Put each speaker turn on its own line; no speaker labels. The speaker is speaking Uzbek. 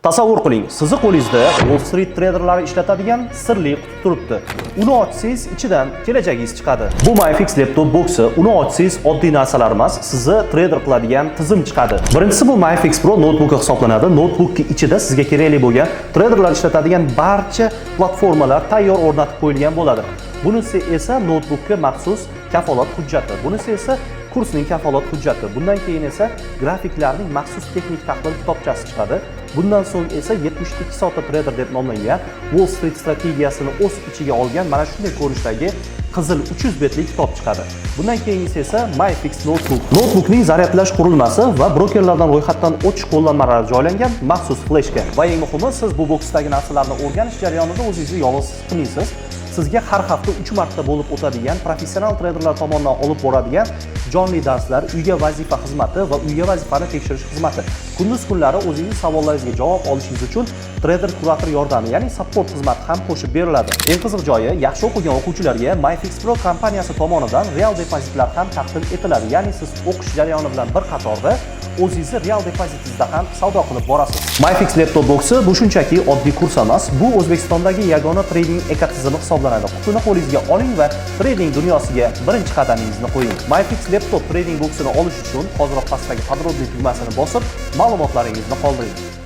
Tasavvur qiling, sizni qo'lingizda Wall Street traderlari ishlatadigan sirli quti turibdi. Uni ochsangiz ichidan kelajagingiz chiqadi. Bu MyFix laptop boxi. Uni ochsangiz oddiy narsalar emas, sizni trader qiladigan tizim chiqadi. Birinchisi bu MyFix Pro notebook hisoblanadi. Notebookning ichida sizga kerakli bo'lgan traderlar ishlatadigan barcha platformalar tayyor o'rnatib qo'yilgan bo'ladi. Bunisi esa notebookga maxsus kafolat hujjati. Bunisi esa kursning kafolat hujjati. Bundan keyin esa grafiklarning maxsus texnik tahlil kitobchasi chiqadi. Bundan so'ng esa 72 soatda trader deb nomlangan Wall Street strategiyasini o'z ichiga olgan mana shunday ko'rinishdagi qizil 300 betli kitob chiqadi. Bundan keyingisi esa MyFix Notebook. Notebookning zaryadlash qurilmasi va brokerlardan ro'yxatdan o'tish qo'llanmalari joylangan maxsus fleshka. Va eng muhimi, siz bu boksdagi narsalarni o'rganish jarayonida o'zingizni yolg'iz qilmaysiz. Sizga har hafta 3 marta bo'lib o'tadigan professional traderlar tomonidan olib boradigan jonli darslar, uyga vazifa xizmati va uyga vazifani tekshirish xizmati. Kunduz kunlari o'zingiz savollaringizga javob olishingiz uchun trader kurator yordami, ya'ni support xizmati ham qo'shib beriladi. Eng qiziq joyi, yaxshi o'qigan o'quvchilarga MyFix Pro kompaniyasi tomonidan real depozitlar ham taqdim etiladi. Ya'ni siz o'qish jarayoni bilan bir qatorda o'zingizni real depozitingizda ham savdo qilib borasiz. MyFix laptop boxi bu shunchaki oddiy kurs emas, bu O'zbekistondagi yagona trading ekotizimi hisoblanadi. Qutini qo'lingizga oling va trading dunyosiga birinchi qadamingizni qo'ying. MyFix laptop trading boxini olish uchun hoziroq pastdagi podrobniy tugmasini bosib, ma'lumotlaringizni qoldiring.